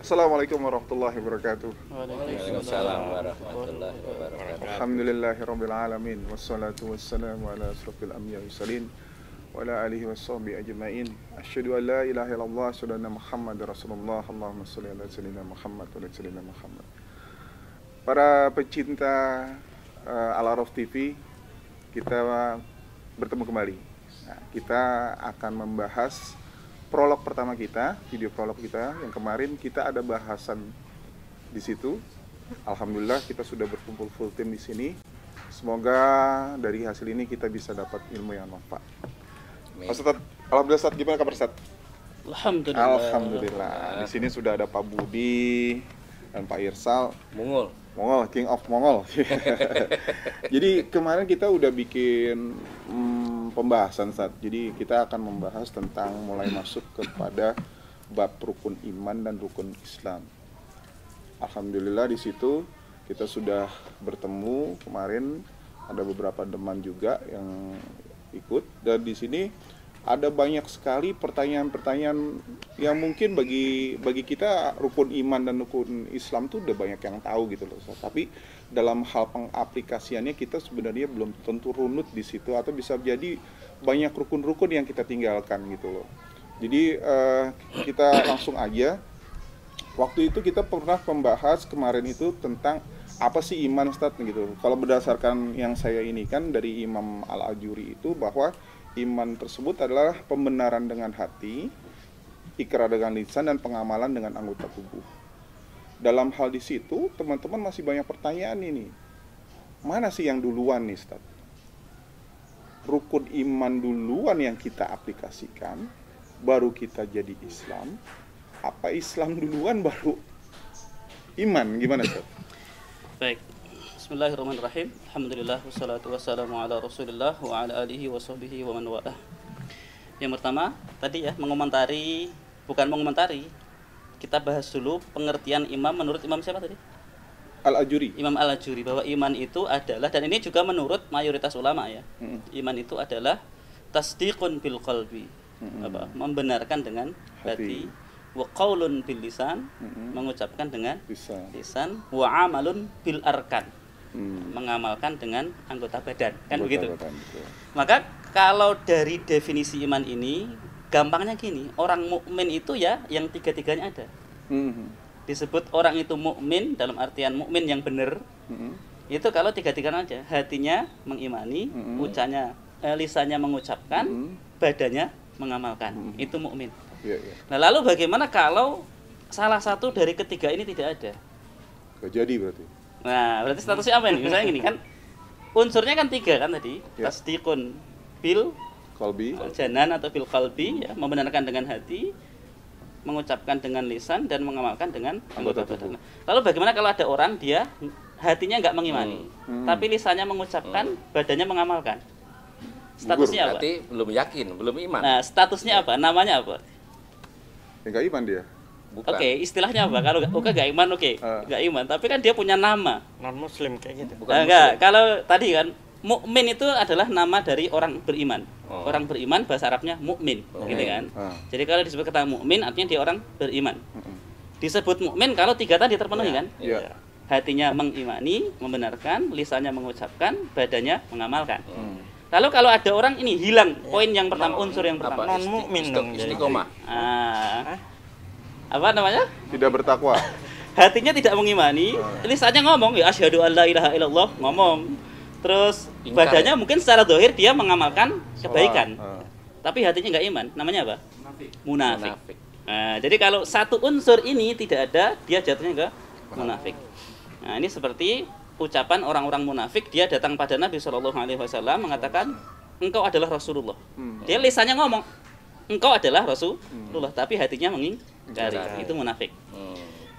Assalamualaikum warahmatullahi wabarakatuh. Waalaikumsalam warahmatullahi wabarakatuh. Alhamdulillahirabbil alamin wassalatu wassalamu ala asrofil anbiya'i wal mursalin wa ala alihi washabihi ajmain. Asyhadu an la ilaha illallah wa asyhadu anna Muhammadar Rasulullah. Allahumma shalli ala sayyidina Muhammad wa ala sayyidina Muhammad. Para pecinta Al-Araf TV, kita bertemu kembali. Nah, kita akan membahas prolog pertama kita, video prolog kita yang kemarin kita ada bahasan di situ. Alhamdulillah kita sudah berkumpul full tim di sini. Semoga dari hasil ini kita bisa dapat ilmu yang manfaat. Ustaz, alhamdulillah Ustaz, gimana kabar Ustaz? Alhamdulillah. Alhamdulillah. Di sini sudah ada Pak Budi dan Pak Irsal. Mongol, King of Mongol. Jadi kemarin kita udah bikin pembahasan saat. Jadi kita akan membahas tentang mulai masuk kepada bab rukun iman dan rukun Islam. Alhamdulillah di situ kita sudah bertemu kemarin, ada beberapa teman juga yang ikut, dan di sini ada banyak sekali pertanyaan-pertanyaan yang mungkin bagi kita rukun iman dan rukun Islam tuh udah banyak yang tahu gitu loh. Tapi dalam hal pengaplikasiannya kita sebenarnya belum tentu runut di situ, atau bisa jadi banyak rukun-rukun yang kita tinggalkan gitu loh. Jadi kita langsung aja. Waktu itu kita pernah membahas kemarin itu tentang apa sih iman, Ustaz, gitu. Kalau berdasarkan yang saya ini kan dari Imam Al-Ajuri itu, bahwa iman tersebut adalah pembenaran dengan hati, ikrar dengan lisan, dan pengamalan dengan anggota tubuh. Dalam hal di situ, teman-teman masih banyak pertanyaan ini. Mana sih yang duluan nih, Ustaz? Rukun iman duluan yang kita aplikasikan, baru kita jadi Islam? Apa Islam duluan baru iman? Gimana, Ustaz? Baik. Bismillahirrahmanirrahim. Alhamdulillah wassalatu wassalamu ala Rasulillah wa ala alihi wa sahbihi wa man walah. Yang pertama, tadi ya bukan mengomentari. Kita bahas dulu pengertian imam menurut Imam siapa tadi? Al-Ajuri. Imam Al-Ajuri, bahwa iman itu adalah, dan ini juga menurut mayoritas ulama ya. Iman itu adalah tasdiqun bil qalbi. Membenarkan dengan hati. Wa qaulun bil lisan, mengucapkan dengan lisan, wa amalun bil arkan. Mengamalkan dengan anggota badan, kan begitu. Maka kalau dari definisi iman ini gampangnya gini, orang mukmin itu ya yang tiga-tiganya ada. Disebut orang itu mukmin dalam artian mukmin yang benar. Itu kalau tiga-tiganya aja, hatinya mengimani, lisannya mengucapkan, badannya mengamalkan. Itu mukmin. Nah, lalu bagaimana kalau salah satu dari ketiga ini tidak ada? Gak jadi berarti. Nah, berarti statusnya apa ini? Misalnya gini kan, unsurnya kan tiga kan tadi, tasdiqun bil qalbi, janan atau bil qalbi, ya, membenarkan dengan hati, mengucapkan dengan lisan, dan mengamalkan dengan anggota badan. Lalu bagaimana kalau ada orang dia hatinya nggak mengimani, tapi lisannya mengucapkan, badannya mengamalkan? Statusnya apa? berarti belum yakin, belum iman. Nah, statusnya apa? Namanya apa? Enggak iman dia. Bukan. Oke, istilahnya apa? Kalau gak iman, gak iman. Tapi kan dia punya nama. Non muslim kayak gitu. Bukan Enggak, kalau tadi kan mukmin itu adalah nama dari orang beriman. Orang beriman bahasa Arabnya mukmin, gitu kan. Jadi kalau disebut kata mukmin artinya dia orang beriman. Disebut mukmin kalau tiga tadi terpenuhi kan? Iya. Hatinya mengimani, membenarkan, lisannya mengucapkan, badannya mengamalkan. Lalu kalau ada orang ini hilang poin yang pertama, unsur yang pertama. Non mukmin dong. Istiqomah. Apa namanya? Tidak bertakwa. Hatinya tidak mengimani, lisannya ngomong ya asyhadu alla ilaha illallah, ngomong. Terus badannya mungkin secara zahir dia mengamalkan kebaikan. Tapi hatinya enggak iman. Namanya apa? Munafik. Nah, jadi kalau satu unsur ini tidak ada, dia jatuhnya ke munafik. Nah, ini seperti ucapan orang-orang munafik, dia datang pada Nabi SAW mengatakan, engkau adalah Rasulullah. Dia lisannya ngomong, engkau adalah Rasulullah, tapi hatinya mengingkari. Itu munafik.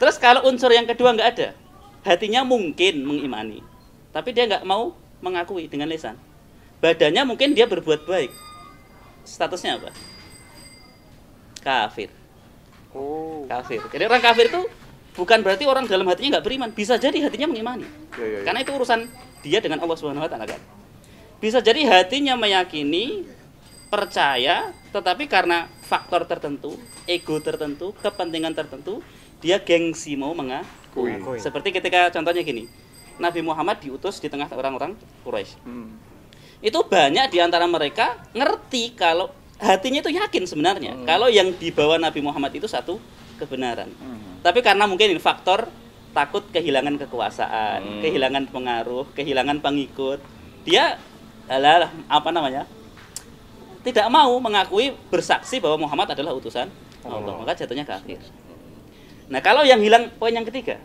Terus kalau unsur yang kedua nggak ada, hatinya mungkin mengimani, tapi dia nggak mau mengakui dengan lisan. Badannya mungkin dia berbuat baik. Statusnya apa? Kafir. Kafir. Jadi orang kafir itu bukan berarti orang dalam hatinya nggak beriman, bisa jadi hatinya mengimani. Karena itu urusan dia dengan Allah Subhanahu Wa Taala kan. Bisa jadi hatinya meyakini percaya, tetapi karena faktor tertentu, ego tertentu, kepentingan tertentu, dia gengsi mau mengakui. Seperti ketika contohnya gini, Nabi Muhammad diutus di tengah orang-orang Quraisy. Itu banyak di antara mereka ngerti kalau hatinya itu yakin sebenarnya kalau yang dibawa Nabi Muhammad itu satu kebenaran. Tapi karena mungkin ini faktor takut kehilangan kekuasaan, kehilangan pengaruh, kehilangan pengikut, dia tidak mau mengakui, bersaksi bahwa Muhammad adalah utusan Allah, maka jatuhnya kafir. Nah, kalau yang hilang poin yang ketiga,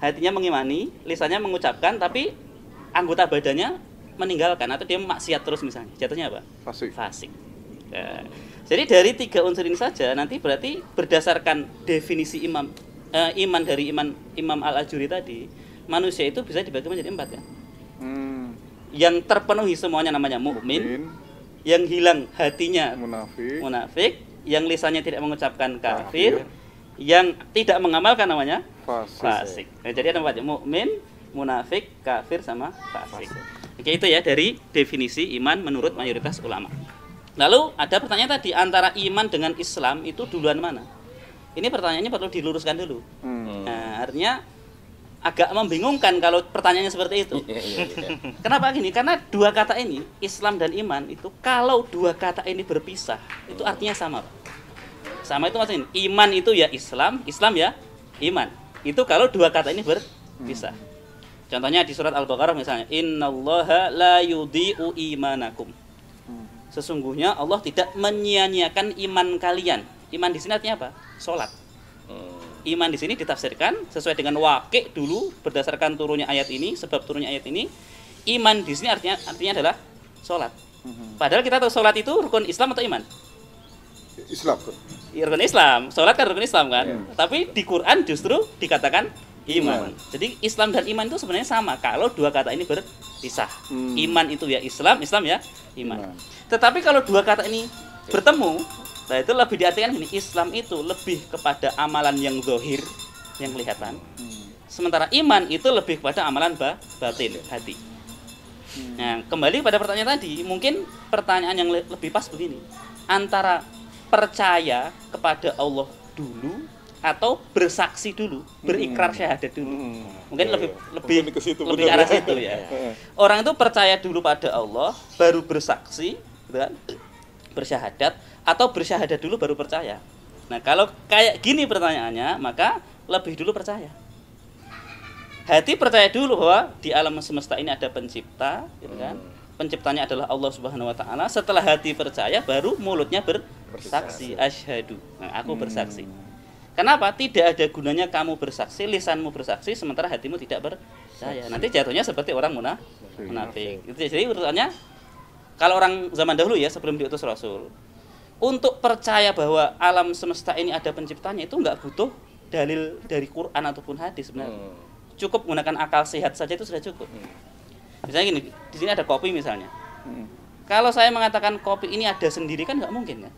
hatinya mengimani, lisannya mengucapkan, tapi anggota badannya meninggalkan atau dia maksiat terus misalnya, jatuhnya apa? Fasik. Nah, jadi dari 3 unsur ini saja nanti berarti berdasarkan definisi iman dari Imam Al-Ajuri tadi, manusia itu bisa dibagi menjadi 4 ya. Yang terpenuhi semuanya namanya mukmin, yang hilang hatinya munafik, yang lisannya tidak mengucapkan kafir, yang tidak mengamalkan namanya fasik. Nah, jadi ada 4 ya, mukmin, munafik, kafir sama fasik. Oke, itu ya dari definisi iman menurut mayoritas ulama. Lalu ada pertanyaan tadi, antara iman dengan Islam itu duluan mana? Ini pertanyaannya perlu diluruskan dulu. Nah, artinya agak membingungkan kalau pertanyaannya seperti itu. Kenapa gini? Karena 2 kata ini, Islam dan iman itu, kalau 2 kata ini berpisah, itu artinya sama, Pak. Sama itu maksudnya, iman itu ya Islam, Islam ya iman. Itu kalau 2 kata ini berpisah. Contohnya di surat Al-Baqarah misalnya, innallaha la yudhi'u imanakum. Sesungguhnya Allah tidak menyia-nyiakan iman kalian. Iman di sini artinya apa? Salat. Iman di sini ditafsirkan sesuai dengan waqi' dulu berdasarkan turunnya ayat ini, sebab turunnya ayat ini. Iman di sini artinya adalah salat. Padahal kita tahu salat itu rukun Islam atau iman? Islam. Rukun Islam. Salat kan rukun Islam kan? Tapi di Quran justru dikatakan iman. Jadi Islam dan iman itu sebenarnya sama kalau 2 kata ini berpisah. Iman itu ya Islam, Islam ya iman. Tetapi kalau 2 kata ini bertemu, nah itu lebih diartikan gini, Islam itu lebih kepada amalan yang zahir, yang kelihatan. Sementara iman itu lebih kepada amalan batin, hati. Nah, kembali pada pertanyaan tadi, mungkin pertanyaan yang lebih pas begini. Antara percaya kepada Allah dulu atau bersaksi dulu, berikrar syahadat dulu. Mungkin lebih ke arah situ ya. Orang itu percaya dulu pada Allah, baru bersaksi, gitu kan? Bersyahadat, atau bersyahadat dulu baru percaya. Nah, kalau kayak gini pertanyaannya, maka lebih dulu percaya. Hati percaya dulu bahwa di alam semesta ini ada pencipta, gitu kan? Penciptanya adalah Allah Subhanahu wa taala. Setelah hati percaya, baru mulutnya bersaksi, asyhadu. Nah, aku bersaksi. Kenapa? Tidak ada gunanya kamu bersaksi, lisanmu bersaksi, sementara hatimu tidak percaya. Nanti jatuhnya seperti orang munafik. Itu jadi urutannya. Kalau orang zaman dahulu ya, sebelum diutus Rasul, untuk percaya bahwa alam semesta ini ada penciptanya itu nggak butuh dalil dari Quran ataupun hadis sebenarnya. Cukup menggunakan akal sehat saja itu sudah cukup. Misalnya gini, di sini ada kopi misalnya. Kalau saya mengatakan kopi ini ada sendiri kan nggak mungkin kan?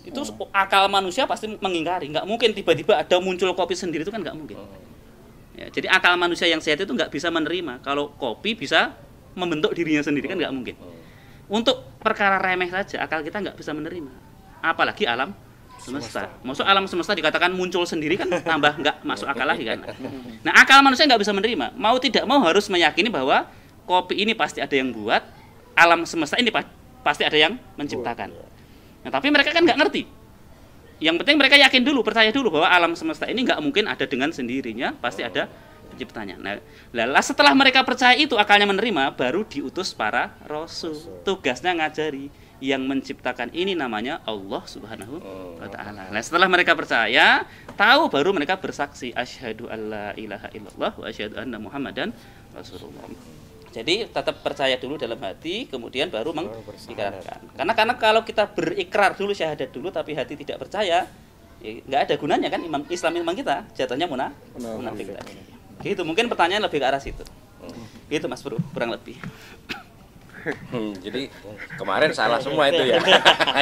Itu akal manusia pasti mengingkari. Nggak mungkin tiba-tiba ada muncul kopi sendiri, itu kan nggak mungkin. Ya, jadi akal manusia yang sehat itu nggak bisa menerima kalau kopi bisa membentuk dirinya sendiri, kan nggak mungkin. Untuk perkara remeh saja akal kita nggak bisa menerima, apalagi alam semesta. Maksud alam semesta dikatakan muncul sendiri kan tambah nggak masuk akal lagi kan. Nah, akal manusia nggak bisa menerima, mau tidak mau harus meyakini bahwa kopi ini pasti ada yang buat, alam semesta ini pasti ada yang menciptakan. Nah, tapi mereka kan nggak ngerti. Yang penting mereka yakin dulu, percaya dulu bahwa alam semesta ini nggak mungkin ada dengan sendirinya, pasti ada penciptanya. Nah, setelah mereka percaya itu, akalnya menerima, baru diutus para rasul. Tugasnya ngajari yang menciptakan ini namanya Allah Subhanahu wa taala. Nah, setelah mereka percaya, tahu, baru mereka bersaksi asyhadu alla ilaha illallah wa asyhadu anna Muhammadan Rasulullah. Jadi tetap percaya dulu dalam hati, kemudian baru mengikrarkan. Karena kalau kita berikrar dulu, syahadat dulu, tapi hati tidak percaya, ya nggak ada gunanya kan Islam kita, jatuhnya munafik tadi. Gitu, mungkin pertanyaan lebih ke arah situ. Gitu Mas Bro, kurang lebih. Jadi kemarin salah semua itu ya.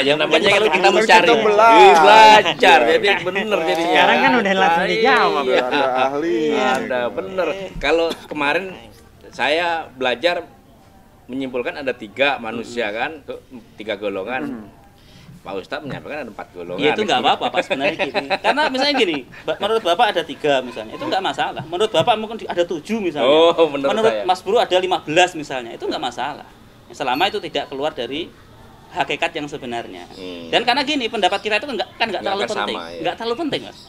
Yang namanya kalau kita mencari belajar, jadi bener jadinya. Sekarang kan udah langsung dijawab. Iya. Ada ahli. Ada bener. Kalau kemarin saya belajar menyimpulkan ada 3 manusia kan, 3 golongan. Pak Ustadz menyampaikan ada 4 golongan. Ya itu nggak apa-apa Pak sebenarnya gini. Karena misalnya gini, menurut Bapak ada 3 misalnya, itu nggak masalah. Menurut Bapak mungkin ada 7 misalnya. Oh, menurut saya. Mas Bro ada 15 misalnya, itu nggak masalah. Selama itu tidak keluar dari hakikat yang sebenarnya. Dan karena gini, pendapat kita itu kan nggak terlalu penting. Ya. Nggak terlalu penting, Mas.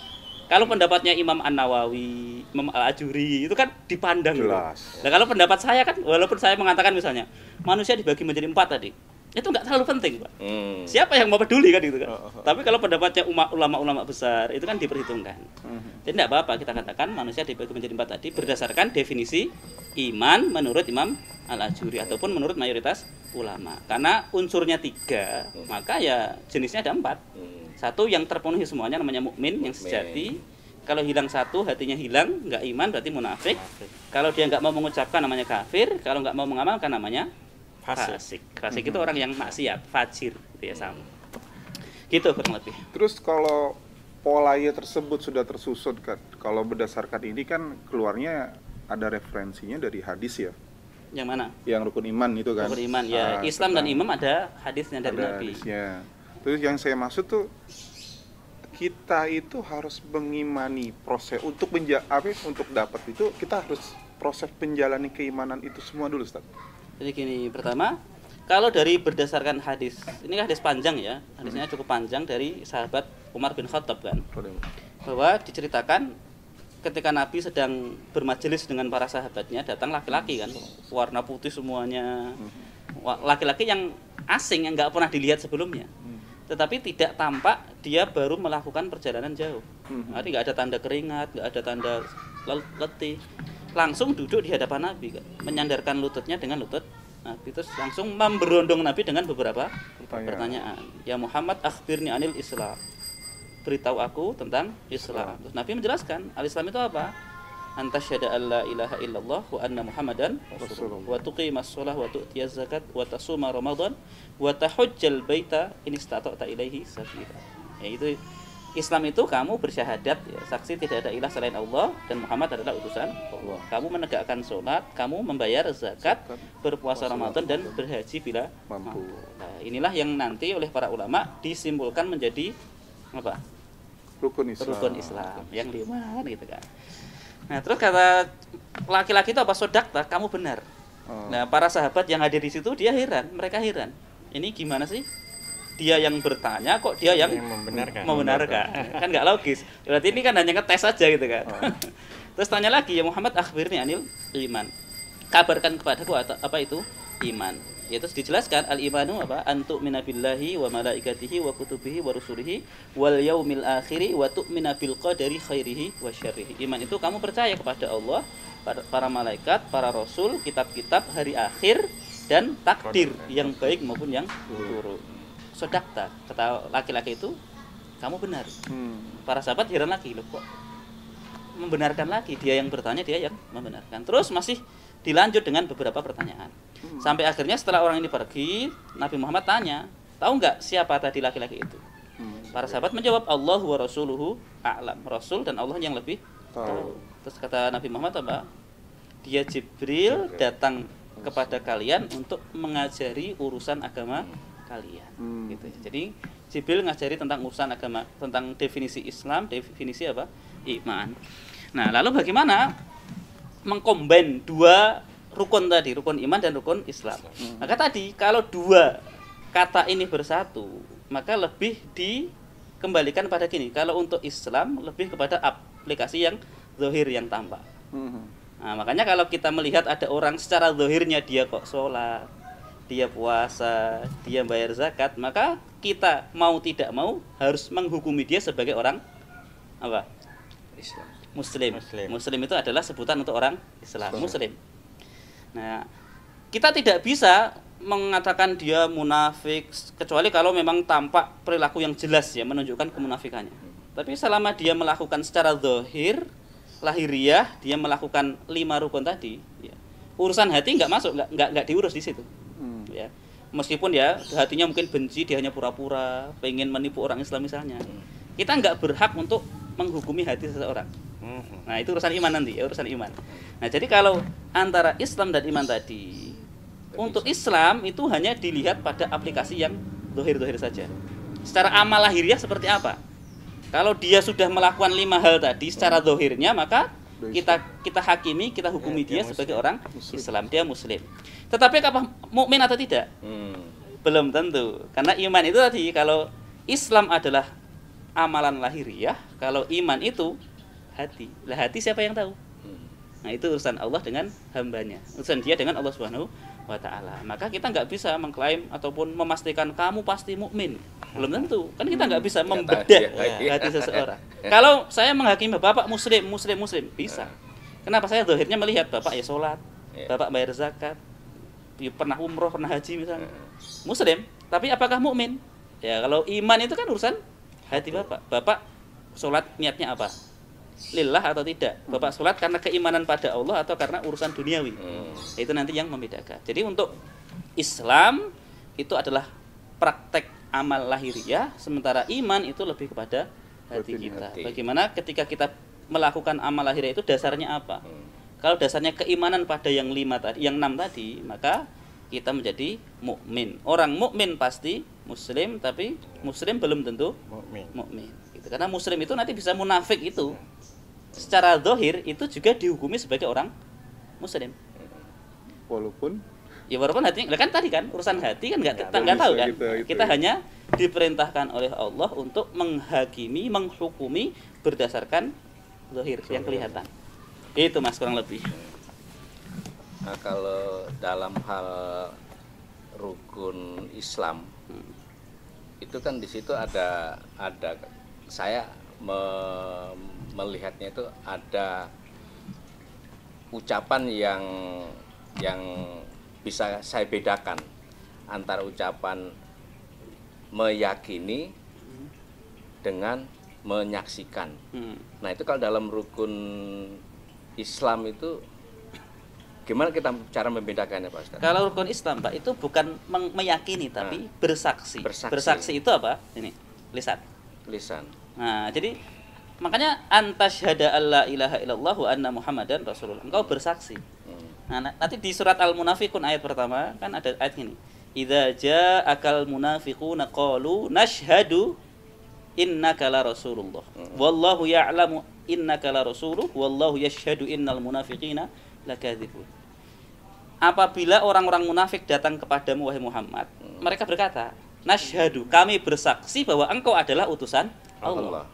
Kalau pendapatnya Imam An-Nawawi, Imam Al-Ajuri itu kan dipandang. Jelas. Nah kalau pendapat saya kan, walaupun saya mengatakan misalnya manusia dibagi menjadi 4 tadi, itu nggak terlalu penting, Pak. Siapa yang mau peduli kan gitu kan? Tapi kalau pendapatnya ulama-ulama besar itu kan diperhitungkan. Jadi tidak apa-apa kita katakan manusia dibagi menjadi 4 tadi berdasarkan definisi iman menurut Imam Al-Ajuri ataupun menurut mayoritas ulama. Karena unsurnya 3, maka ya jenisnya ada 4. 1 yang terpenuhi semuanya namanya mukmin yang sejati. Kalau hilang 1, hatinya hilang, nggak iman berarti munafik. Kalau dia nggak mau mengucapkan namanya kafir. Kalau nggak mau mengamalkan namanya fasik. Fasik itu orang yang maksiat, fajir, gitu ya sama. Gitu kurang lebih. Terus kalau polanya tersebut sudah tersusun kan, kalau berdasarkan ini kan keluarnya ada referensinya dari hadis ya. Yang mana? Yang rukun iman itu kan. Rukun iman ya. Islam dan imam ada hadisnya dari ada Nabi. Hadisnya. Terus yang saya maksud tuh kita itu harus mengimani proses untuk untuk dapat itu kita harus proses menjalani keimanan itu semua dulu, Ustaz. Jadi gini, pertama, kalau dari berdasarkan hadis, ini hadis panjang ya, hadisnya cukup panjang dari sahabat Umar bin Khattab kan, bahwa diceritakan ketika Nabi sedang bermajelis dengan para sahabatnya, datang laki-laki kan, warna putih semuanya, laki-laki yang asing yang nggak pernah dilihat sebelumnya, tetapi tidak tampak dia baru melakukan perjalanan jauh. Jadi nggak ada tanda keringat, nggak ada tanda letih. Langsung duduk di hadapan Nabi kan, menyandarkan lututnya dengan lutut Nabi, terus langsung memberondong Nabi dengan beberapa pertanyaan. Ya Muhammad, akhbirni anil Islam. Beritahu aku tentang Islam. Terus Nabi menjelaskan, al-Islam itu apa? Antasyhada alla ilaha illallah wa anna Muhammadan rasulullah wa tuqimas shalah wa tu'tiyaz zakat wa tasuma ramadan wa tahujjal baita in istata'ta ilaihi sabila. Yaitu Islam itu kamu bersyahadat ya, saksi tidak ada ilah selain Allah dan Muhammad adalah utusan Allah. Kamu menegakkan sholat, kamu membayar zakat, berpuasa Ramadan dan berhaji bila mampu. Nah, inilah yang nanti oleh para ulama disimpulkan menjadi apa? Rukun Islam. Rukun Islam yang 5 gitu kan. Nah, terus kata laki-laki itu apa? Sodakta, kamu benar. Nah, para sahabat yang hadir di situ dia heran, mereka heran. Ini gimana sih? Dia yang bertanya kok dia yang membenarkan. Kan nggak logis. Berarti ini kan hanya ngetes saja gitu kan. Terus tanya lagi, ya Muhammad akhbirni anil iman. Kabarkan kepadaku apa itu iman. Ya terus dijelaskan al-imanu apa? Antu minabillahi wa malaikatihi wa kutubihi wa rusulihi wal yaumil akhiri wa tu'mina bil qadari khairihi wa syarrihi. Iman itu kamu percaya kepada Allah, para malaikat, para rasul, kitab-kitab, hari akhir dan takdir yang baik maupun yang buruk. Sodakta, kata laki-laki itu kamu benar. Para sahabat heran lagi, loh kok membenarkan lagi, dia yang bertanya, dia yang membenarkan. Terus masih dilanjut dengan beberapa pertanyaan. Sampai akhirnya setelah orang ini pergi, Nabi Muhammad tanya, tahu nggak siapa tadi laki-laki itu? Para sahabat menjawab, Allah wa rasuluhu a'lam. Rasul dan Allah yang lebih tahu. Terus kata Nabi Muhammad apa? Dia Jibril datang kepada kalian untuk mengajari urusan agama kalian gitu. Jadi Jibril ngajari tentang urusan agama, tentang definisi Islam, definisi apa? Iman. Nah, lalu bagaimana mengcombine 2 rukun tadi, rukun iman dan rukun Islam. Maka tadi kalau 2 kata ini bersatu, maka lebih dikembalikan pada gini. Kalau untuk Islam lebih kepada aplikasi yang zahir yang tampak. Nah, makanya kalau kita melihat ada orang secara zahirnya dia kok sholat, dia puasa, dia bayar zakat, maka kita mau tidak mau harus menghukumi dia sebagai orang apa? Islam. Muslim itu adalah sebutan untuk orang Islam, Muslim. Nah, kita tidak bisa mengatakan dia munafik kecuali kalau memang tampak perilaku yang jelas ya menunjukkan kemunafikannya. Tapi selama dia melakukan secara zahir, lahiriah, dia melakukan 5 rukun tadi, ya, urusan hati nggak masuk, nggak diurus di situ. Ya, meskipun ya hatinya mungkin benci, dia hanya pura-pura pengen menipu orang Islam misalnya, kita nggak berhak untuk menghukumi hati seseorang. Nah itu urusan iman nanti ya, urusan iman. Nah jadi kalau antara Islam dan iman tadi Untuk Islam itu hanya dilihat pada aplikasi yang dohir-dohir saja. Secara amal lahiriah seperti apa? Kalau dia sudah melakukan 5 hal tadi secara dohirnya, maka kita hakimi, kita hukumi dia sebagai orang Islam, dia Muslim. Tetapi apakah mukmin atau tidak? Belum tentu. Karena iman itu tadi, kalau Islam adalah amalan lahiriah, kalau iman itu hati. Lah hati siapa yang tahu? Nah itu urusan Allah dengan hambanya, urusan dia dengan Allah Subhanahu wa ta'ala. Maka kita nggak bisa mengklaim ataupun memastikan kamu pasti mukmin. Belum tentu. Kan kita nggak bisa membedah hati seseorang. Kalau saya menghakimi bapak muslim, bisa. Kenapa? Saya zahirnya melihat bapak ya sholat, bapak bayar zakat, ya pernah umroh, pernah haji misalnya. Muslim, tapi apakah mukmin? Ya kalau iman itu kan urusan hati bapak. Bapak sholat niatnya apa? Lillah atau tidak? Bapak sholat karena keimanan pada Allah atau karena urusan duniawi? Itu nanti yang membedakan. Jadi untuk Islam itu adalah praktek amal lahiriah, sementara iman itu lebih kepada hati kita. Bagaimana ketika kita melakukan amal lahiriah itu dasarnya apa? Kalau dasarnya keimanan pada yang 5 tadi, yang 6 tadi, maka kita menjadi mukmin. Orang mukmin pasti muslim, tapi muslim belum tentu mukmin. Gitu. Karena muslim itu nanti bisa munafik itu. Secara zahir itu juga dihukumi sebagai orang muslim. Walaupun hati, kan tadi kan urusan hati kan nggak tahu kan. Gitu. Kita hanya diperintahkan oleh Allah untuk menghakimi, menghukumi berdasarkan zahir yang kelihatan. Itu Mas kurang lebih. Nah, kalau dalam hal rukun Islam itu kan di situ ada saya melihatnya itu ada ucapan yang bisa saya bedakan antara ucapan meyakini dengan menyaksikan. Nah itu kalau dalam rukun Islam itu gimana kita cara membedakannya Pak Ustaz? Kalau rukun Islam Pak itu bukan meyakini tapi bersaksi. Bersaksi itu apa? Ini lisan. Nah, jadi makanya antasyhada alla ilaha illallah wa anna muhammadan rasulullah. Engkau bersaksi. Nah, nanti di surat Al-Munafiqun ayat pertama kan ada ayat ini. Idza ja'akal munafiquna qalu nashhadu innaka la rasulullah. Wallahu ya'lamu innaka la rasuluh wallahu yashhadu innal munafiqina lakadzibun. Apabila orang-orang munafik datang kepadamu wahai Muhammad, mereka berkata, nashhadu, kami bersaksi bahwa engkau adalah utusan Allah.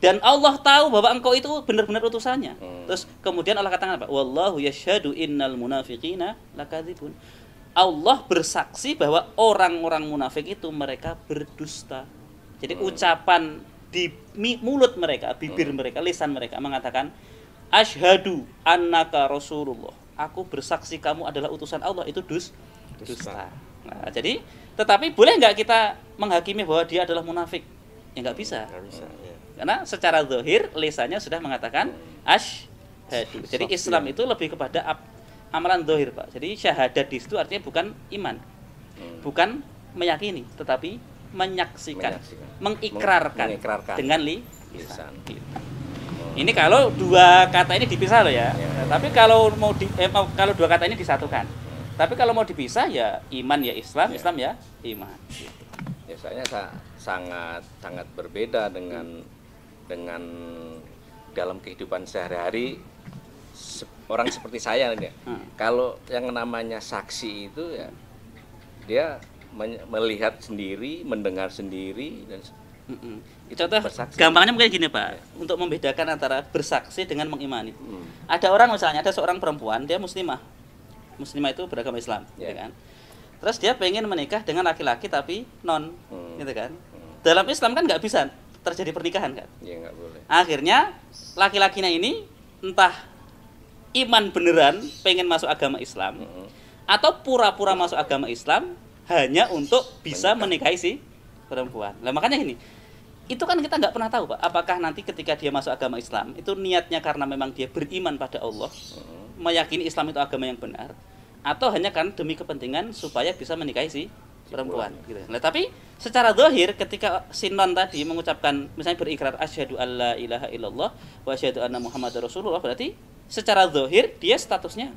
Dan Allah tahu bahwa engkau itu benar-benar utusannya. Terus kemudian Allah katakan apa? Wallahu yashhadu innal munafiqina lakadzibun. Allah bersaksi bahwa orang-orang munafik itu mereka berdusta. Jadi ucapan di mulut mereka, bibir mereka, lisan mereka mengatakan asyhadu annaka rasulullah. Aku bersaksi kamu adalah utusan Allah, itu dusta. Nah, jadi tetapi boleh nggak kita menghakimi bahwa dia adalah munafik? Ya nggak bisa. Ya. Karena secara zahir lisannya sudah mengatakan asyhadu. Jadi Islam itu lebih kepada amalan zahir, Pak. Jadi syahadat di situ artinya bukan iman. Bukan meyakini, tetapi menyaksikan. Mengikrarkan dengan lisan. Ini kalau dua kata ini dipisah loh ya. Tapi kalau kalau dua kata ini disatukan. Tapi kalau mau dipisah ya iman ya Islam, Islam ya iman. Biasanya sangat berbeda dengan dalam kehidupan sehari-hari orang seperti saya ya. Kalau yang namanya saksi itu ya dia melihat sendiri, mendengar sendiri dan contoh gampangnya mungkin gini Pak, untuk membedakan antara bersaksi dengan mengimani. Ada orang misalnya, ada seorang perempuan, dia muslimah itu beragama Islam, gitu kan. Terus dia pengen menikah dengan laki-laki tapi non, gitu kan. Dalam Islam kan nggak bisa terjadi pernikahan kan? Iya nggak boleh. Akhirnya laki-lakinya ini entah iman beneran pengen masuk agama Islam, atau pura-pura masuk agama Islam hanya untuk bisa menikahi si perempuan. Nah makanya gini, itu kan kita nggak pernah tahu Pak, apakah nanti ketika dia masuk agama Islam itu niatnya karena memang dia beriman pada Allah, meyakini Islam itu agama yang benar, atau hanya kan demi kepentingan supaya bisa menikahi si perempuan gitu. Nah, tapi secara zahir ketika sinon tadi mengucapkan misalnya berikrar asyhadu alla ilaha illallah wa asyhadu anna muhammadar rasulullah, berarti secara zahir dia statusnya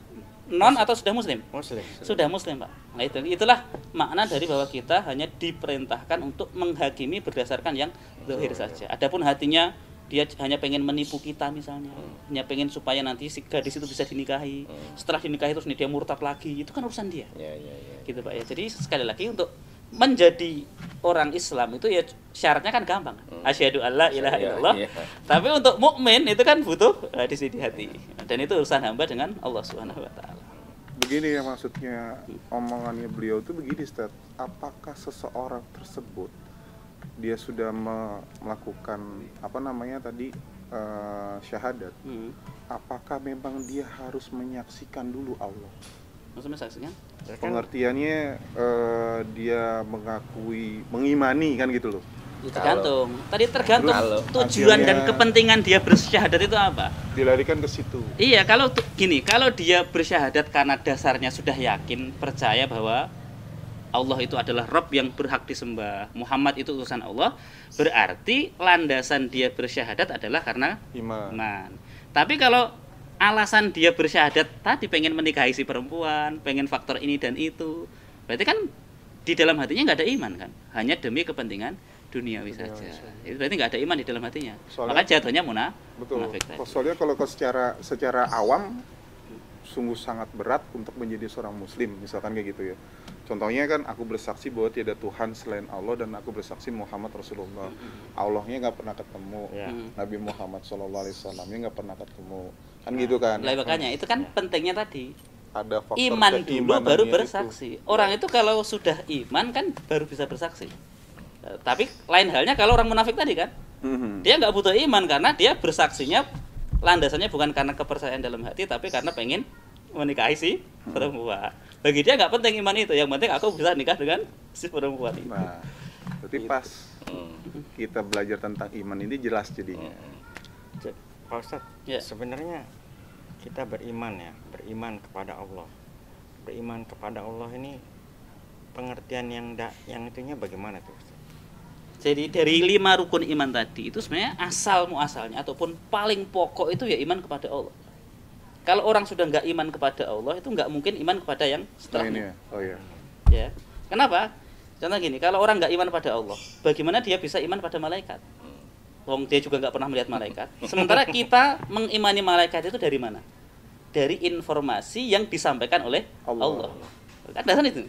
non atau sudah muslim? Muslim. Sudah muslim, Pak. Nah, itulah makna dari bahwa kita hanya diperintahkan untuk menghakimi berdasarkan yang zahir saja. Adapun hatinya dia hanya pengen menipu kita misalnya, hanya pengen supaya nanti si gadis itu bisa dinikahi. Setelah dinikahi terus dia murtad lagi, itu kan urusan dia. Ya. Gitu, Pak ya. Jadi sekali lagi untuk menjadi orang Islam itu ya syaratnya kan gampang. Asyhadu alla ilaha illallah. Iya. Tapi untuk mukmin itu kan butuh di hati. Dan itu urusan hamba dengan Allah Subhanahu wa taala. Begini ya maksudnya omongannya beliau itu begini, Ustaz. Apakah seseorang tersebut dia sudah melakukan apa namanya tadi syahadat? Apakah memang dia harus menyaksikan dulu Allah? Maksudnya saksikan? Pengertiannya dia mengimani kan gitu loh. Ya, tergantung. Tadi tergantung Kalau tujuan dan akhirnya kepentingan dia bersyahadat itu apa. Dilarikan ke situ. Iya, kalau kalau dia bersyahadat karena dasarnya sudah yakin, percaya bahwa Allah itu adalah Rabb yang berhak disembah, Muhammad itu utusan Allah, berarti landasan dia bersyahadat adalah karena iman. Tapi kalau alasan dia bersyahadat tadi pengen menikahi si perempuan, pengen faktor ini dan itu, berarti kan di dalam hatinya nggak ada iman kan, hanya demi kepentingan duniawi saja. Itu berarti nggak ada iman di dalam hatinya. Maka jatuhnya munafik tadi. Soalnya kalau secara awam sungguh sangat berat untuk menjadi seorang muslim, misalkan kayak gitu ya. Contohnya kan aku bersaksi bahwa tiada Tuhan selain Allah dan aku bersaksi Muhammad Rasulullah. Allahnya nggak pernah ketemu, Nabi Muhammad SAW-nya nggak pernah ketemu, kan gitu kan? Lah makanya itu kan pentingnya tadi. Ada faktor Iman dulu baru bersaksi. itu. Orang itu kalau sudah iman kan baru bisa bersaksi. Tapi lain halnya kalau orang munafik tadi kan, dia nggak butuh iman karena dia bersaksinya landasannya bukan karena kepercayaan dalam hati, tapi karena pengen menikahi si perempuan. Bagi dia nggak penting iman itu, yang penting aku bisa nikah dengan si perempuan itu. Nah, berarti pas kita belajar tentang iman ini jelas jadinya. Pak Ustadz, Ya. sebenarnya kita beriman kepada Allah. Beriman kepada Allah ini pengertian yang itunya bagaimana tuh, Ustadz? Jadi dari 5 rukun iman tadi itu sebenarnya asalnya ataupun paling pokok itu ya iman kepada Allah. Kalau orang sudah nggak iman kepada Allah itu nggak mungkin iman kepada yang setelahnya. Oh iya. Ya. Kenapa? Contoh gini, kalau orang nggak iman pada Allah, bagaimana dia bisa iman pada malaikat? Wong dia juga nggak pernah melihat malaikat. Sementara kita mengimani malaikat itu dari mana? Dari informasi yang disampaikan oleh Allah. Kan dasar itu.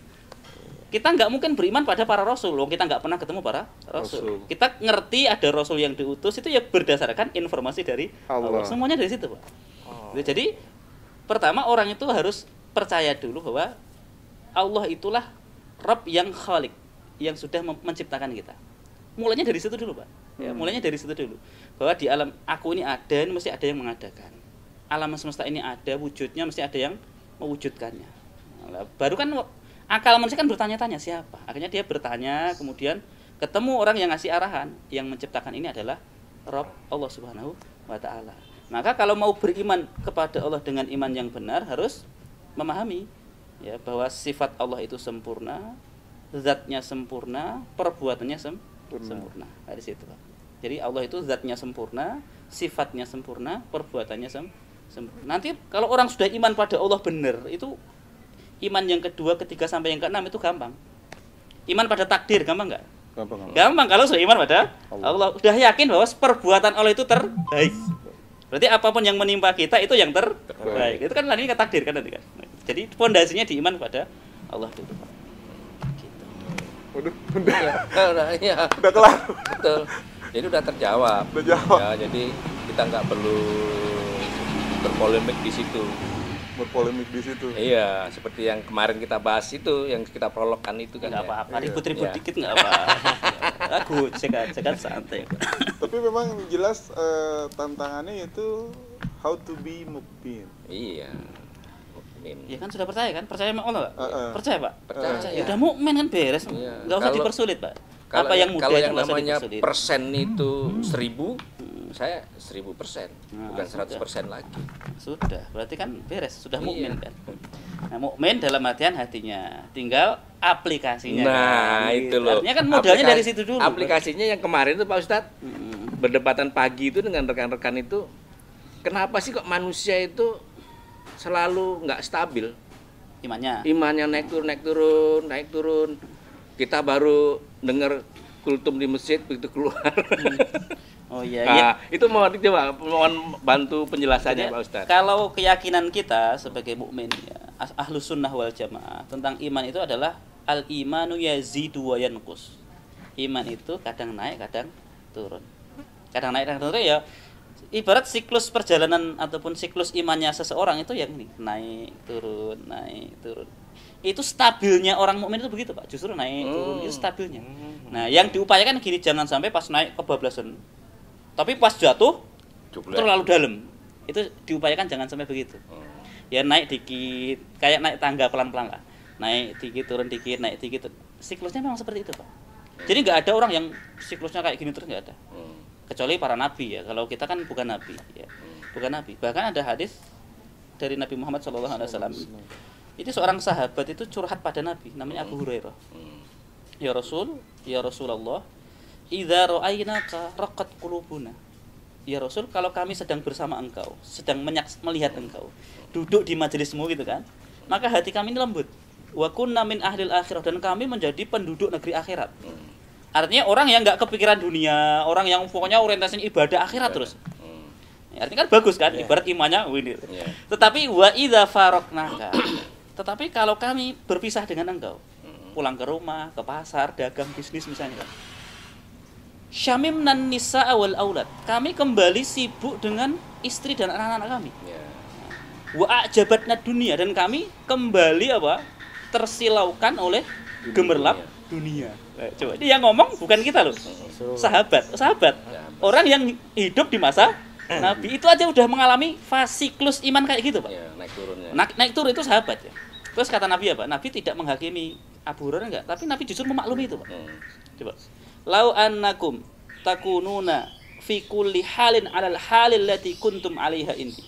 Kita nggak mungkin beriman pada para rasul, wong kita nggak pernah ketemu para rasul. Kita ngerti ada rasul yang diutus itu ya berdasarkan informasi dari Allah. Semuanya dari situ, Pak. Jadi pertama orang itu harus percaya dulu bahwa Allah itulah Rabb yang Khalik, yang sudah menciptakan kita. Mulainya dari situ dulu, Pak. Ya, mulainya dari situ dulu. Bahwa di alam aku ini ada, mesti ada yang mengadakan. Alam semesta ini ada, wujudnya mesti ada yang mewujudkannya. Nah, baru kan akal manusia kan bertanya-tanya siapa. Akhirnya dia bertanya, kemudian ketemu orang yang ngasih arahan, yang menciptakan ini adalah Rabb Allah Subhanahu wa taala. Maka kalau mau beriman kepada Allah dengan iman yang benar harus memahami ya bahwa sifat Allah itu sempurna, zatnya sempurna, perbuatannya sempurna. Dari situ, Pak. Jadi Allah itu zatnya sempurna, sifatnya sempurna, perbuatannya sempurna. Nanti kalau orang sudah iman pada Allah benar, itu iman yang kedua, ketiga sampai yang keenam itu gampang. Iman pada takdir gampang enggak? Gampang kalau sudah iman pada Allah. Sudah yakin bahwa perbuatan Allah itu terbaik. Berarti apapun yang menimpa kita itu yang terbaik. Itu kan ini takdir kan nanti kan. Jadi fondasinya di iman kepada Allah dulu. Gitu. Waduh, udah kelar. Betul. Jadi udah terjawab. Ya, jadi kita nggak perlu berpolemik di situ. Iya, seperti yang kemarin kita bahas itu, yang kita prologkan itu kan. Nggak apa-apa, ribut-ribut dikit nggak apa-apa. Aku cekat santai. Tapi memang jelas tantangannya itu how to be mukmin. Iya. Mukmin. Ya kan sudah percaya kan? Percaya sama Allah, Pak? Percaya, Pak? Percaya. Ya udah mukmin kan beres. Iya. Nggak usah dipersulit, Pak. Kalau apa yang mudah kalau itu yang nggak usah namanya dipersulit. persen itu 1000, saya 1000%, bukan 100% lagi. Sudah, berarti kan beres, sudah mukmin Iya. kan. Nah, mukmin dalam artian hatinya, tinggal aplikasinya. Nah, kan? itu loh. Artinya kan modalnya dari situ dulu. Aplikasinya yang kemarin itu Pak Ustadz, berdebatan pagi itu dengan rekan-rekan itu, kenapa sih kok manusia itu selalu nggak stabil. Imannya. Imannya naik turun. Kita baru dengar kultum di masjid begitu keluar. Oh iya, Nah, iya. itu mohon bantu penjelasannya Jadi, Pak Ustadz. kalau keyakinan kita sebagai mukmin ya, ahlus sunnah wal jamaah tentang iman itu adalah al imanu yazidu wa yanqus. Iman itu kadang naik, kadang turun. Kadang naik, kadang turun ya. Ibarat siklus perjalanan ataupun siklus imannya seseorang itu yang ini, naik, turun, naik, turun. Itu stabilnya orang mukmin itu begitu, Pak. Justru naik, turun itu stabilnya. Nah, yang diupayakan gini, jangan sampai pas naik kebablasan. Tapi pas jatuh terlalu dalam. Itu diupayakan jangan sampai begitu. Ya naik dikit, kayak naik tangga pelan-pelan lah. Naik dikit, turun dikit, naik dikit. Siklusnya memang seperti itu, Pak. Jadi nggak ada orang yang siklusnya kayak gini terus, nggak ada. Kecuali para nabi ya. Kalau kita kan bukan nabi ya. Bukan nabi. Bahkan ada hadis dari Nabi Muhammad SAW. Itu seorang sahabat itu curhat pada Nabi, namanya Abu Hurairah. Ya Rasul, ya Rasulullah, idza ra'ainaka raqat qulubuna. Ya Rasul, kalau kami sedang bersama engkau, sedang melihat engkau, duduk di majelismu gitu kan, maka hati kami ini lembut. Wa kunna min ahlil akhirah, dan kami menjadi penduduk negeri akhirat. Artinya orang yang nggak kepikiran dunia, orang yang pokoknya orientasinya ibadah akhirat terus. Ya, artinya kan bagus kan, ibarat imannya ini. Tetapi wa idza faraqnaka. Tetapi kalau kami berpisah dengan engkau, pulang ke rumah, ke pasar, dagang, bisnis misalnya kan. Syamimnan nisa wal aulad. Kami kembali sibuk dengan istri dan anak-anak kami. Wa ajabatna dunia, dan kami kembali apa? Tersilaukan oleh gemerlap dunia. Coba ini yang ngomong bukan kita loh. Sahabat. Orang yang hidup di masa Nabi itu aja udah mengalami siklus iman kayak gitu, Pak. Ya, naik turunnya. Naik turun itu sahabat ya. Terus kata Nabi apa? Nabi tidak menghakimi Abu Hurairah enggak, tapi Nabi justru memaklumi itu, Pak. Coba. Lau annakum takununa fi kulli halin 'alal halil lati kuntum 'alaiha inti.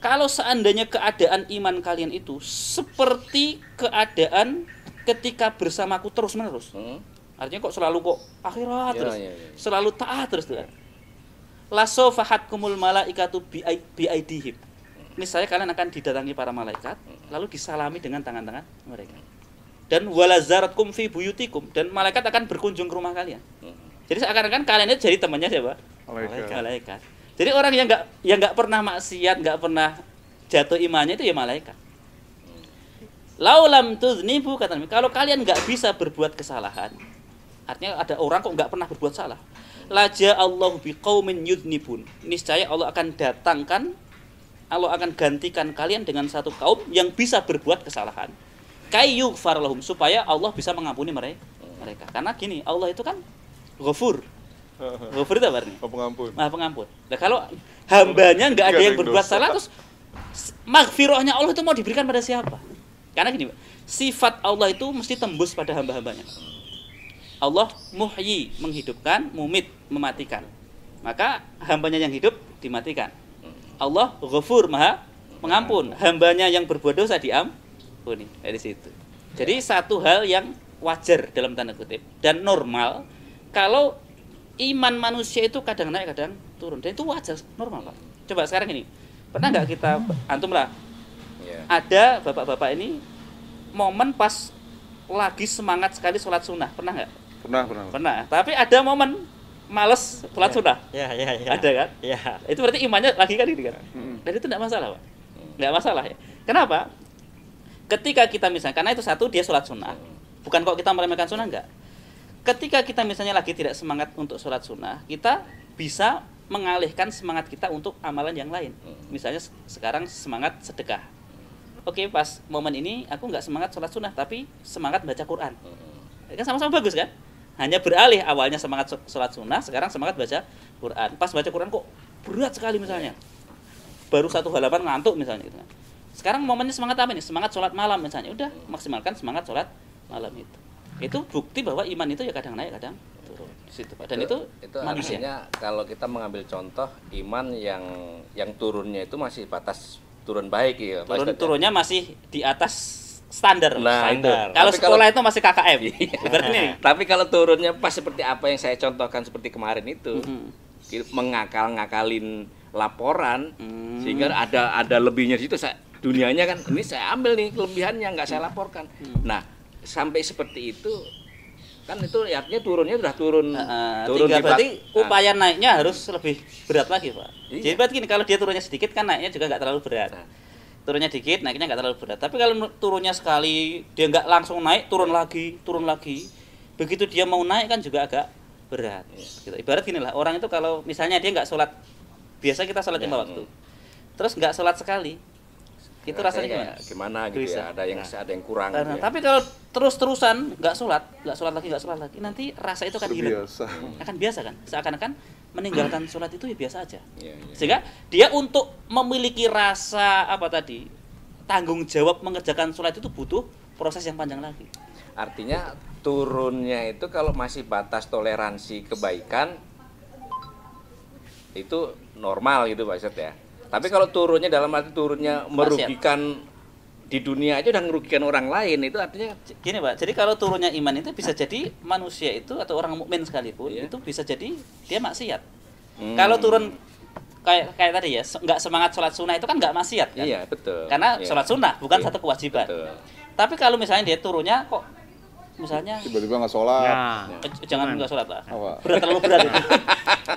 Kalau seandainya keadaan iman kalian itu seperti keadaan ketika bersamaku terus-menerus. Artinya kok selalu kok akhirat terus. Selalu taat terus tuh. Laso fahatkumul malaikatu biaidihim. Niscaya kalian akan didatangi para malaikat lalu disalami dengan tangan-tangan mereka. Dan walazaratkum fi buyutikum, dan malaikat akan berkunjung ke rumah kalian. Jadi seakan-akan kalian itu jadi temannya siapa? Malaikat. Jadi orang yang enggak pernah maksiat, enggak pernah jatuh imannya itu ya malaikat. Laulam tuznibu, kata Nabi, kalau kalian enggak bisa berbuat kesalahan, artinya ada orang kok enggak pernah berbuat salah. Laja Allahu biqaumin yudnibun. Niscaya Allah akan gantikan kalian dengan satu kaum yang bisa berbuat kesalahan. Kayyughfar lahum, supaya Allah bisa mengampuni mereka. Karena gini, Allah itu kan Ghafur. Ghafur itu apa artinya? Pengampun. Maha pengampun. Nah, kalau hambanya enggak ada yang berbuat salah, terus maghfirahnya Allah itu mau diberikan pada siapa? Karena gini, sifat Allah itu mesti tembus pada hamba-hambanya. Allah muhyi, menghidupkan, mumit, mematikan. Maka hambanya yang hidup dimatikan. Allah ghafur, maha pengampun. Hambanya yang berbuat dosa diampuni. Dari situ. Jadi satu hal yang wajar dalam tanda kutip dan normal kalau iman manusia itu kadang naik kadang turun, dan itu wajar, normal, Pak. Coba sekarang ini, pernah nggak kita antum lah ada bapak-bapak ini momen pas lagi semangat sekali sholat sunnah, pernah nggak? Pernah. Tapi ada momen males sholat sunnah. Ya. Ada kan? Ya. Itu berarti imannya lagi kan ini kan? Dan itu tidak masalah, Pak. Nggak masalah ya. Kenapa? Ketika kita misalnya, karena itu satu dia sholat sunnah. Bukan kok kita meremehkan sunnah, enggak. Ketika kita misalnya lagi tidak semangat untuk sholat sunnah, kita bisa mengalihkan semangat kita untuk amalan yang lain. Misalnya sekarang semangat sedekah. Oke, pas momen ini aku nggak semangat sholat sunnah, tapi semangat baca Quran. Kan sama-sama bagus kan? Hanya beralih, awalnya semangat sholat sunnah, sekarang semangat baca Quran. Pas baca Quran kok berat sekali misalnya. Baru satu halaman ngantuk misalnya gitu kan. Sekarang momennya semangat apa nih? Semangat sholat malam misalnya. Udah, maksimalkan semangat sholat malam itu. Itu bukti bahwa iman itu ya kadang naik kadang turun di situ, Pak. Dan itu manusia. Artinya kalau kita mengambil contoh iman yang turunnya itu masih batas turun baik ya. Turunnya masih di atas standar. Standar. Kalau sekolah itu masih KKM. Berarti nih. Tapi kalau turunnya pas seperti apa yang saya contohkan seperti kemarin itu, mengakal-ngakalin laporan sehingga ada lebihnya di situ, dunianya kan ini saya ambil nih kelebihannya, nggak saya laporkan. Nah, sampai seperti itu kan itu artinya turunnya sudah turun tinggal di berarti upaya naiknya harus lebih berat lagi, Pak. Iya. Jadi berarti gini, kalau dia turunnya sedikit kan naiknya juga nggak terlalu berat. Nah. Turunnya dikit, naiknya nggak terlalu berat. Tapi kalau turunnya sekali, dia nggak langsung naik, turun lagi. Begitu dia mau naik kan juga agak berat. Gitu. Ibarat gini lah, orang itu kalau misalnya dia nggak sholat, biasa kita sholat 5 waktu, terus nggak sholat sekali, itu rasanya gimana gitu Gelisah. ya, ada yang kurang gitu ya. Tapi kalau terus-terusan nggak sholat lagi, nanti rasa itu akan hilang, Terbiasa. akan biasa kan, seakan-akan meninggalkan sholat itu ya biasa aja. Iya, iya. Sehingga dia untuk memiliki rasa tanggung jawab mengerjakan sholat itu butuh proses yang panjang lagi. Artinya turunnya itu kalau masih batas toleransi kebaikan itu normal gitu Pak Ustadz ya. Tapi kalau turunnya dalam arti turunnya merugikan di dunia aja udah merugikan orang lain, itu artinya gini Pak, jadi kalau turunnya iman itu bisa jadi manusia itu atau orang mukmin sekalipun itu bisa jadi dia maksiat. Kalau turun kayak tadi ya, nggak semangat sholat sunnah itu kan nggak maksiat kan? Iya betul. Karena Iya. sholat sunnah bukan Iya, satu kewajiban. betul. Tapi kalau misalnya dia turunnya kok misalnya Tiba-tiba nggak sholat. Nah, jangan nggak sholat lah. Apa? Terlalu berat itu.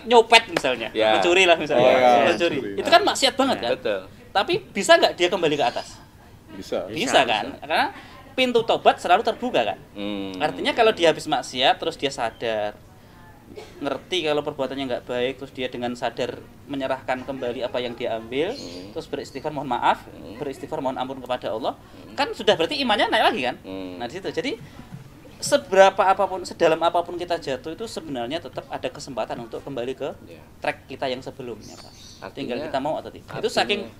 Nyopet misalnya, Ya. mencuri lah misalnya. Oh, ya, mencuri. mencuri. Itu kan maksiat banget kan? Betul. Tapi bisa nggak dia kembali ke atas? Bisa. Bisa kan? Karena pintu tobat selalu terbuka kan? Artinya kalau dia habis maksiat terus dia sadar, ngerti kalau perbuatannya nggak baik, terus dia dengan sadar menyerahkan kembali apa yang dia ambil, terus beristighfar mohon maaf, beristighfar mohon ampun kepada Allah, kan sudah berarti imannya naik lagi kan? Nah di situ. Jadi seberapa apapun, sedalam apapun kita jatuh itu sebenarnya tetap ada kesempatan untuk kembali ke Ya. track kita yang sebelumnya, Pak. Tinggal Artinya- kita mau atau tidak. Itu artinya-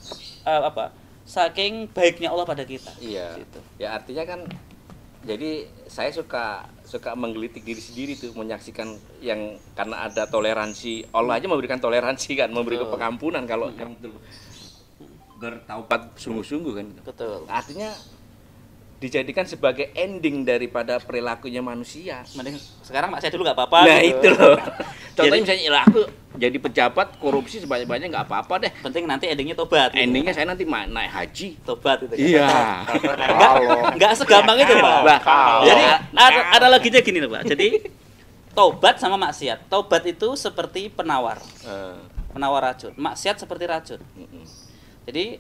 saking baiknya Allah pada kita. Iya. Gitu. Ya artinya kan jadi saya suka menggelitik diri sendiri tuh, menyaksikan yang karena ada toleransi, Allah aja memberikan toleransi kan, memberikan pengampunan kalau yang betul bertaubat sungguh-sungguh kan. Betul. Artinya dijadikan sebagai ending daripada perilakunya manusia. Mending sekarang mak saya dulu nggak apa-apa. Nah gitu. itu loh. Contohnya Jadi- misalnya lah aku jadi pejabat korupsi sebanyak-banyaknya nggak apa-apa deh. Penting nanti endingnya tobat. gitu. Endingnya saya nanti naik haji. Tobat gitu. Iya. Nggak segampang itu, Pak. Nah, Jadi ada loginya gini loh, Pak. Jadi tobat sama maksiat. Tobat itu seperti penawar racun. Maksiat seperti racun. Jadi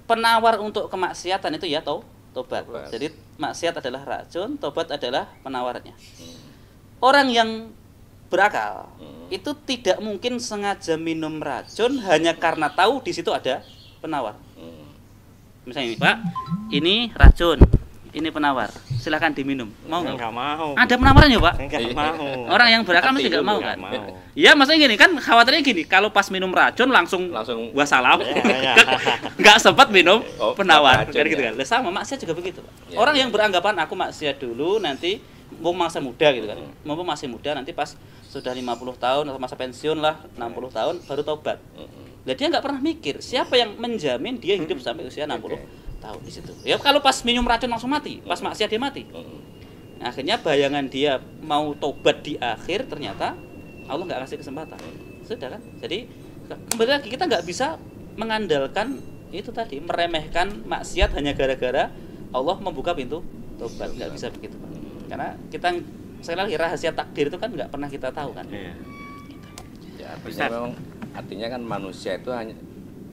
penawar untuk kemaksiatan itu ya tobat. Tobat. Jadi maksiat adalah racun, tobat adalah penawarnya. Orang yang berakal itu tidak mungkin sengaja minum racun hanya karena tahu di situ ada penawar. Misalnya ini, Pak, ini racun, ini penawar, silakan diminum. Mau nggak? Enggak mau. Ada penawarannya, Pak. Enggak mau. Orang yang berakal Hati mesti nggak itu mau nggak kan? mau. Iya, maksudnya gini kan, khawatirnya gini, kalau pas minum racun langsung wassalam, Ya. nggak sempat minum Oh, penawar, racun, kan gitu ya. kan? Lah, sama maksiat juga begitu, Pak. Ya, Orang ya. yang beranggapan aku maksiat dulu, nanti mau masa muda gitu kan, mau masih muda nanti pas sudah 50 tahun atau masa pensiun lah 60 tahun baru tobat. Lah dia nggak pernah mikir siapa yang menjamin dia hidup sampai usia 60 tahun di situ. Ya kalau pas minum racun langsung mati, pas maksiat dia mati. Nah, akhirnya bayangan dia mau tobat di akhir ternyata Allah nggak kasih kesempatan. Sudah kan? Jadi kembali lagi kita nggak bisa mengandalkan itu tadi meremehkan maksiat hanya gara-gara Allah membuka pintu tobat, nggak bisa begitu, Pak. Karena kita sekali lagi rahasia takdir itu kan nggak pernah kita tahu kan. Iya. Ya, artinya Ustaz. memang artinya kan manusia itu hanya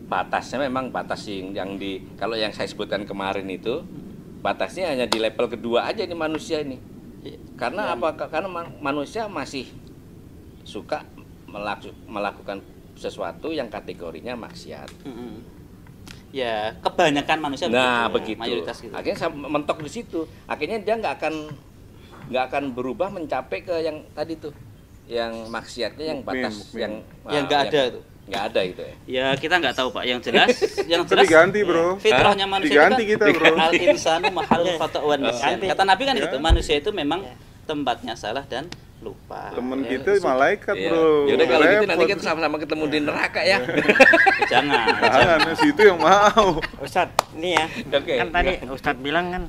batasnya memang batas yang di kalau yang saya sebutkan kemarin itu batasnya hanya di level kedua aja nih manusia ini. Karena apa? Karena manusia masih suka melakukan sesuatu yang kategorinya maksiat. Ya kebanyakan manusia Nah, begitu, begitu. mayoritas gitu. Akhirnya saya mentok di situ. Akhirnya dia nggak akan berubah mencapai ke yang tadi tuh, yang maksiatnya yang batas Mukmin. Yang nggak ada itu. Nggak ada itu ya. Ya kita nggak tahu, Pak. Yang jelas Tapi diganti, Bro. fitrahnya manusia Diganti itu kita, Bro. al insanu mahal fata'wan nisyan. Kata Nabi kan gitu, manusia itu memang tempatnya salah dan lupa. Temen Ya, kita malaikat, Iya. Bro. Yaudah kalau gitu nanti Repot. kita sama-sama ketemu di neraka ya. Jangan. Jangan, situ yang mau. Ustadz, ini ya. Oke. Kan tadi Ustadz bilang kan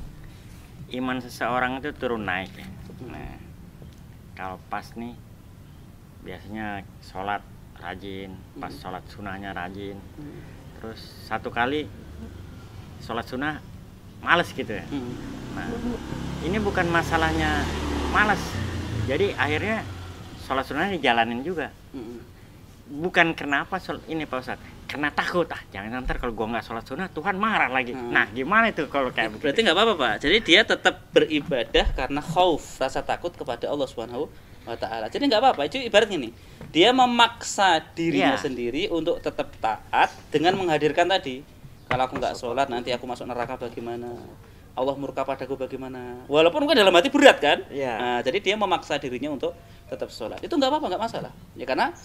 iman seseorang itu turun naik ya. Nah, kalau pas nih biasanya sholat rajin, pas sholat sunahnya rajin. Terus satu kali sholat sunnah males gitu ya. Nah, ini bukan masalahnya males. Jadi akhirnya sholat sunnah dijalanin juga. Bukan kenapa ini Pak Ustadz, karena takut jangan ntar kalau gua nggak sholat sunnah Tuhan marah lagi. Nah gimana itu kalau kayak berarti nggak apa-apa Pak. Jadi dia tetap beribadah karena khauf, rasa takut kepada Allah Subhanahu wa Ta'ala. Jadi nggak apa-apa. Itu ibarat gini, dia memaksa dirinya sendiri untuk tetap taat dengan menghadirkan tadi, kalau aku nggak sholat nanti aku masuk neraka bagaimana, Allah murka padaku bagaimana. Walaupun kan dalam hati berat kan. Nah, jadi dia memaksa dirinya untuk tetap sholat. Itu nggak apa-apa, nggak masalah. Ya karena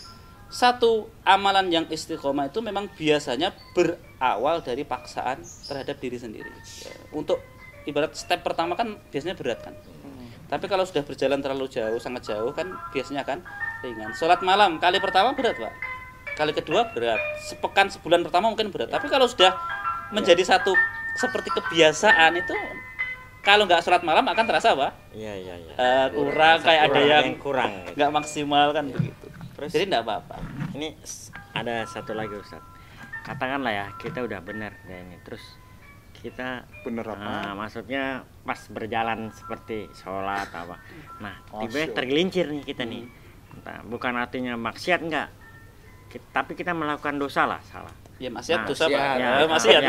satu amalan yang istiqomah itu memang biasanya berawal dari paksaan terhadap diri sendiri. Ya, untuk ibarat step pertama kan biasanya berat kan. Tapi kalau sudah berjalan terlalu jauh, sangat jauh kan biasanya kan ringan. Sholat malam kali pertama berat Pak. Kali kedua berat. Sepekan, sebulan pertama mungkin berat. Tapi kalau sudah menjadi satu seperti kebiasaan itu, kalau nggak sholat malam akan terasa apa? Kurang, kayak ada yang kurang. Nggak maksimal kan begitu. Terus, jadi enggak apa-apa. Ini ada satu lagi Ustaz. Katakanlah ya kita udah benar ini. Terus kita bener apa? Maksudnya pas berjalan seperti sholat apa. Nah, tiba-tiba tergelincir nih kita nih. Nah, bukan artinya maksiat enggak. Tapi kita melakukan dosa lah, salah. Ya maksiat dosa Pak. Ya, maksiat.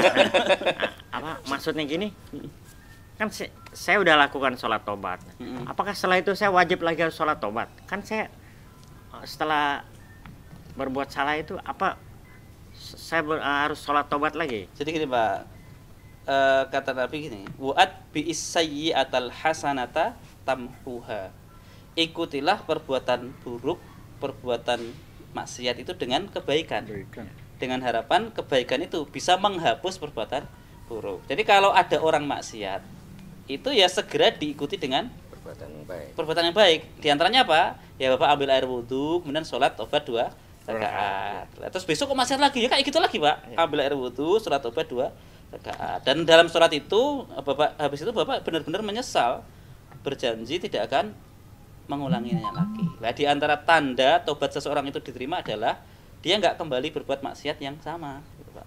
Apa maksudnya gini? Kan saya udah lakukan sholat tobat. Apakah setelah itu saya wajib lagi harus sholat tobat? Kan saya setelah berbuat salah itu apa saya harus sholat tobat lagi? Jadi gini Pak, kata Nabi gini, wa'at bi'is-sayyi'atal hasanata tamhuha. Ikutilah perbuatan buruk, perbuatan maksiat itu dengan kebaikan. Dengan harapan kebaikan itu bisa menghapus perbuatan buruk. Jadi kalau ada orang maksiat, itu ya segera diikuti dengan perbuatan yang baik. Di antaranya apa? Ya Bapak ambil air wudhu, kemudian sholat tobat 2 rakaat. Terus besok kok maksiat lagi? Ya kayak gitu lagi Pak. Ambil air wudhu, sholat tobat 2 rakaat. Dan dalam sholat itu Bapak habis itu Bapak benar-benar menyesal, berjanji tidak akan mengulanginya lagi. Nah, di antara tanda tobat seseorang itu diterima adalah dia nggak kembali berbuat maksiat yang sama, gitu Pak.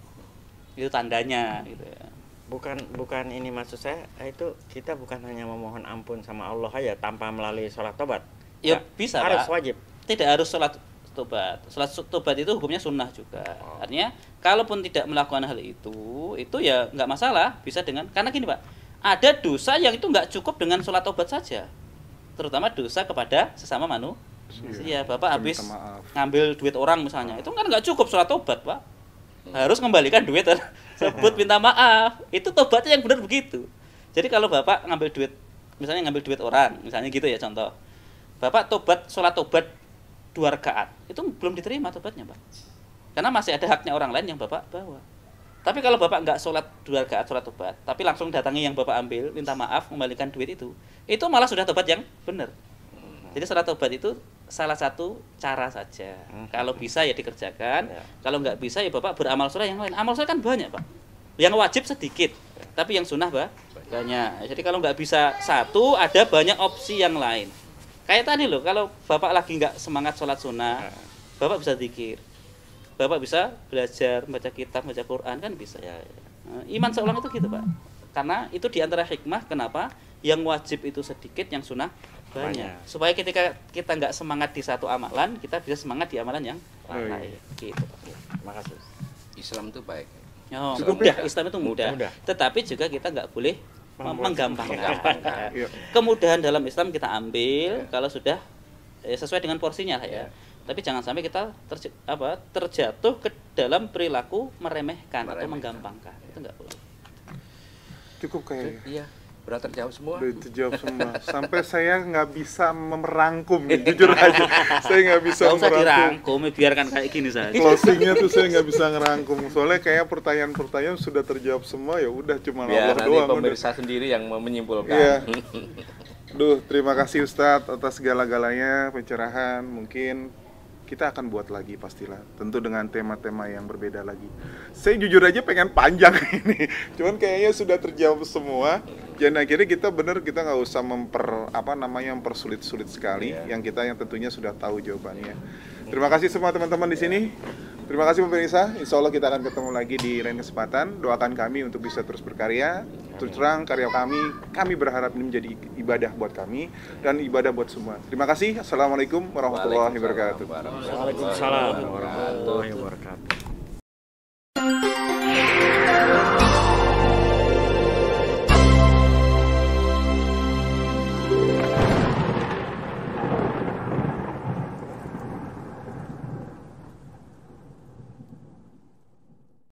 Itu tandanya, gitu ya. Bukan ini maksud saya, itu kita bukan hanya memohon ampun sama Allah aja tanpa melalui sholat tobat. Ya bisa harus Pak. wajib. Tidak harus sholat tobat. Sholat tobat itu hukumnya sunnah juga. Artinya kalaupun tidak melakukan hal itu ya nggak masalah, bisa dengan, karena gini Pak, ada dosa yang itu nggak cukup dengan sholat tobat saja, terutama dosa kepada sesama manusia. Bapak habis ngambil duit orang misalnya, itu kan nggak cukup sholat tobat Pak, harus kembalikan duit sebut minta maaf. Itu tobatnya yang benar begitu. Jadi kalau Bapak ngambil duit, misalnya ngambil duit orang, misalnya gitu ya contoh, Bapak tobat, sholat tobat 2 rakaat, itu belum diterima tobatnya Pak, karena masih ada haknya orang lain yang Bapak bawa. Tapi kalau Bapak nggak sholat 2 rakaat sholat tobat, tapi langsung datangi yang Bapak ambil, minta maaf, kembalikan duit itu malah sudah tobat yang benar. Jadi sholat tobat itu salah satu cara saja. Kalau bisa ya dikerjakan, kalau nggak bisa ya Bapak beramal soleh yang lain. Amal soleh kan banyak Pak, yang wajib sedikit, tapi yang sunnah banyak. Jadi kalau nggak bisa satu, ada banyak opsi yang lain. Kayak tadi loh, kalau Bapak lagi nggak semangat sholat sunnah, Bapak bisa zikir, Bapak bisa belajar, baca kitab, baca Quran, kan bisa. Iman seorang itu gitu Pak. Karena itu diantara hikmah kenapa yang wajib itu sedikit, yang sunnah banyak. Supaya ketika kita nggak semangat di satu amalan, kita bisa semangat di amalan yang lain. Gitu Pak. Terima kasih. Islam itu baik. Mudah, Islam itu mudah. Tetapi juga kita nggak boleh menggampangkan. Kemudahan dalam Islam kita ambil kalau sudah sesuai dengan porsinya lah ya. Tapi jangan sampai kita terjatuh ke dalam perilaku meremehkan atau menggampangkan. Itu enggak boleh. Cukup kayaknya. Iya, berat terjawab semua. Udah terjawab semua. Sampai saya nggak bisa merangkum nih, jujur aja. Saya nggak bisa merangkum. Nggak usah dirangkum, biarkan kayak gini saja. Closingnya tuh saya nggak bisa ngerangkum. Soalnya kayak pertanyaan-pertanyaan sudah terjawab semua, ya udah cuma Allah nanti doang. Pemirsa sendiri yang menyimpulkan. Iya. Duh, terima kasih Ustadz atas segala-galanya pencerahan. Mungkin kita akan buat lagi pastilah, tentu dengan tema-tema yang berbeda lagi. Saya jujur aja pengen panjang ini, cuman kayaknya sudah terjawab semua. Dan akhirnya kita nggak usah mempersulit-sulit sekali, yang tentunya sudah tahu jawabannya. Terima kasih semua teman-teman di sini. Terima kasih pemirsa, insya Allah kita akan ketemu lagi di lain kesempatan. Doakan kami untuk bisa terus berkarya. Terus terang karya kami berharap ini menjadi ibadah buat kami dan ibadah buat semua. Terima kasih. Assalamualaikum warahmatullahi wabarakatuh. Waalaikumsalam warahmatullahi wabarakatuh.